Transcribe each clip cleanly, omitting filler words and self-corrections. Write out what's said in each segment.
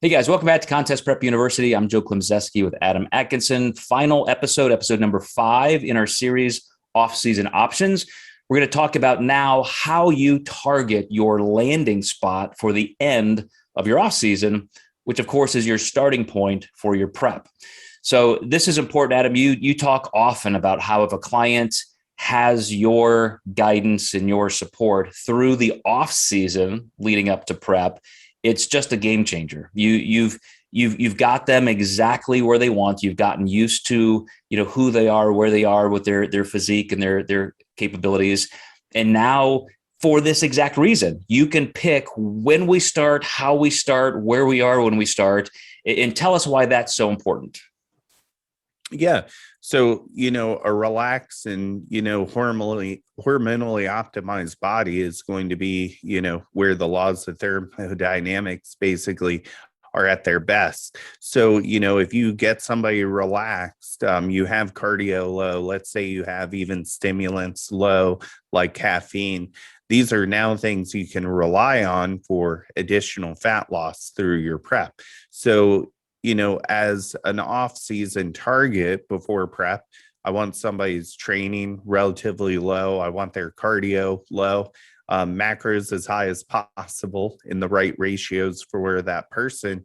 Hey guys, welcome back to Contest Prep University. I'm Joe Klemczewski with Adam Atkinson. Final episode number 5 in our series, Off-Season Options. We're going to talk about now how you target your landing spot for the end of your off-season, which of course is your starting point for your prep. So this is important, Adam. You talk often about how if a client has your guidance and your support through the off-season leading up to prep, it's just a game changer. You've got them exactly where they want. You've gotten used to, who they are, where they are with their physique and their capabilities. And now for this exact reason, you can pick when we start, how we start, where we are when we start, and tell us why that's so important. Yeah. So, a relaxed and, hormonally optimized body is going to be, where the laws of thermodynamics basically are at their best. So, if you get somebody relaxed, you have cardio low, let's say you have even stimulants low, like caffeine. These are now things you can rely on for additional fat loss through your prep. So, as an off-season target before prep, I want somebody's training relatively low. I want their cardio low, macros as high as possible in the right ratios for that person.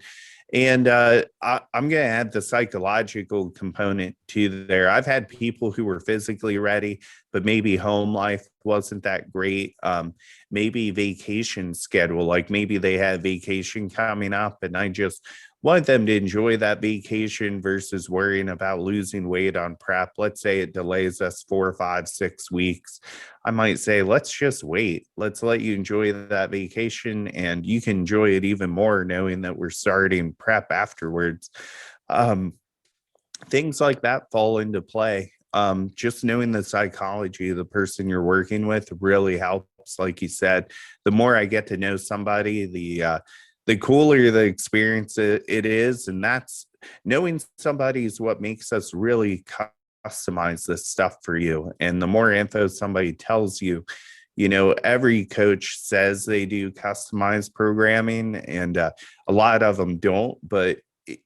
And I'm going to add the psychological component to there. I've had people who were physically ready, but maybe home life wasn't that great. Maybe vacation schedule, like maybe they had vacation coming up and I just want them to enjoy that vacation versus worrying about losing weight on prep. Let's say it delays us 4, 5, 6 weeks. I might say, let's just wait. Let's let you enjoy that vacation and you can enjoy it even more knowing that we're starting prep afterwards. Things like that fall into play. Just knowing the psychology of the person you're working with really helps. Like you said, the more I get to know somebody, the cooler the experience it is. And that's knowing somebody is what makes us really customize this stuff for you. And the more info somebody tells you, every coach says they do customized programming and a lot of them don't. But,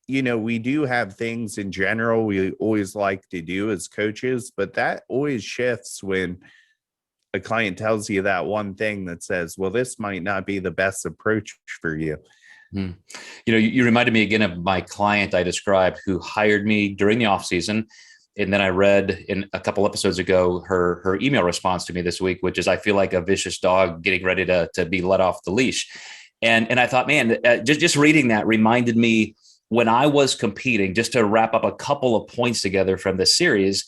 we do have things in general we always like to do as coaches, but that always shifts when a client tells you that one thing that says, well, this might not be the best approach for you. You reminded me again of my client I described who hired me during the off season. And then I read in a couple episodes ago, her email response to me this week, which is, I feel like a vicious dog getting ready to be let off the leash. And I thought, man, just reading that reminded me when I was competing, just to wrap up a couple of points together from this series,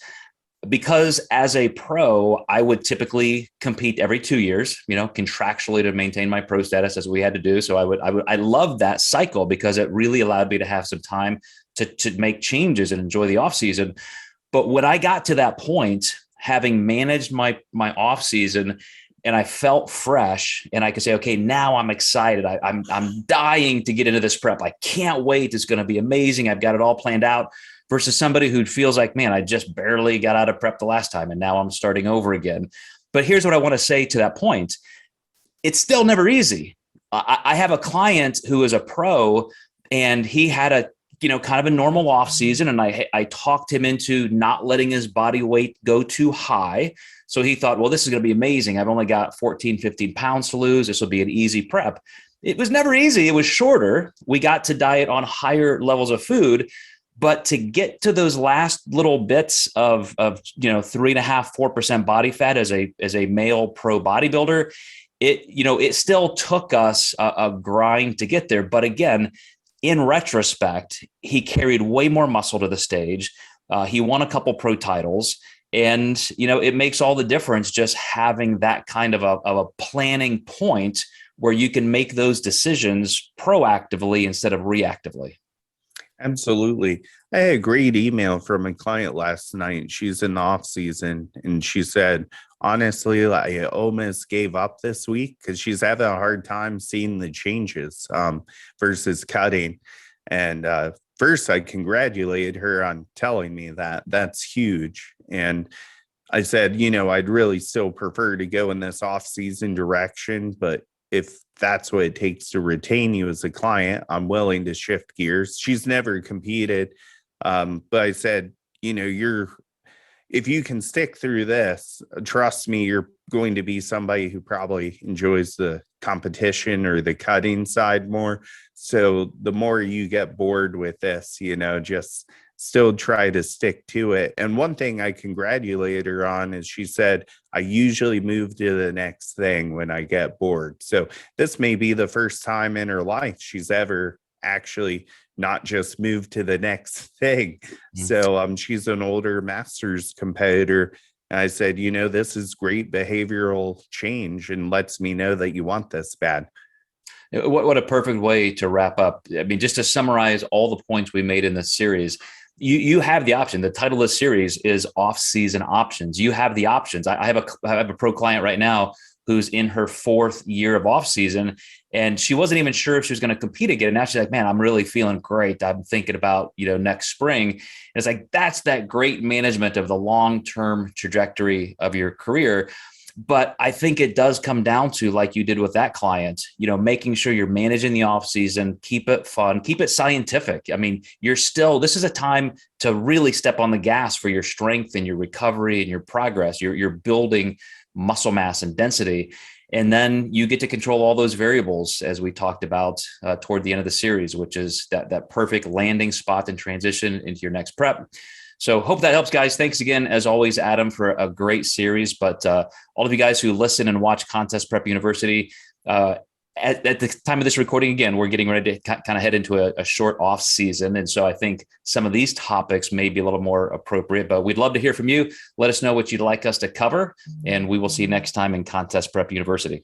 because as a pro, I would typically compete every 2 years, contractually to maintain my pro status as we had to do. So I loved that cycle because it really allowed me to have some time to make changes and enjoy the off season. But when I got to that point, having managed my off season and I felt fresh and I could say, okay, now I'm excited. I'm dying to get into this prep. I can't wait. It's going to be amazing. I've got it all planned out. Versus somebody who feels like, man, I just barely got out of prep the last time and now I'm starting over again. But here's what I want to say to that point. It's still never easy. I have a client who is a pro and he had a, kind of a normal off season. And I talked him into not letting his body weight go too high. So he thought, well, this is going to be amazing. I've only got 14, 15 pounds to lose. This will be an easy prep. It was never easy. It was shorter. We got to diet on higher levels of food. But to get to those last little bits of 3.5%, 4% body fat as a male pro bodybuilder, it still took us a grind to get there. But again, in retrospect, he carried way more muscle to the stage. He won a couple pro titles. And, it makes all the difference just having that kind of a planning point where you can make those decisions proactively instead of reactively. Absolutely. I had a great email from a client last night. She's in the off season and she said, honestly, I almost gave up this week because she's having a hard time seeing the changes versus cutting. And first, I congratulated her on telling me that. That's huge. And I said, I'd really still prefer to go in this off season direction, but if that's what it takes to retain you as a client, I'm willing to shift gears. She's never competed. But I said, if you can stick through this, trust me, you're going to be somebody who probably enjoys the competition or the cutting side more. So the more you get bored with this, just still try to stick to it. And one thing I congratulate her on is she said, I usually move to the next thing when I get bored. So this may be the first time in her life she's ever actually not just move to the next thing. So she's an older masters competitor. And I said, this is great behavioral change and lets me know that you want this bad. What a perfect way to wrap up. I mean, just to summarize all the points we made in this series, you have the option. The title of the series is Off-Season Options. You have the options. I have a pro client right now who's in her 4th year of off season, and she wasn't even sure if she was going to compete again. And now she's like, man, I'm really feeling great. I'm thinking about, next spring. And it's like, that's that great management of the long-term trajectory of your career. But I think it does come down to, like you did with that client, making sure you're managing the off season, keep it fun, keep it scientific. I mean, this is a time to really step on the gas for your strength and your recovery and your progress. You're building muscle mass and density. And then you get to control all those variables, as we talked about toward the end of the series, which is that perfect landing spot and transition into your next prep. So hope that helps, guys. Thanks again, as always, Adam, for a great series. But all of you guys who listen and watch Contest Prep University, at the time of this recording, again, we're getting ready to kind of head into a short off season. And so I think some of these topics may be a little more appropriate, but we'd love to hear from you. Let us know what you'd like us to cover, and we will see you next time in Contest Prep University.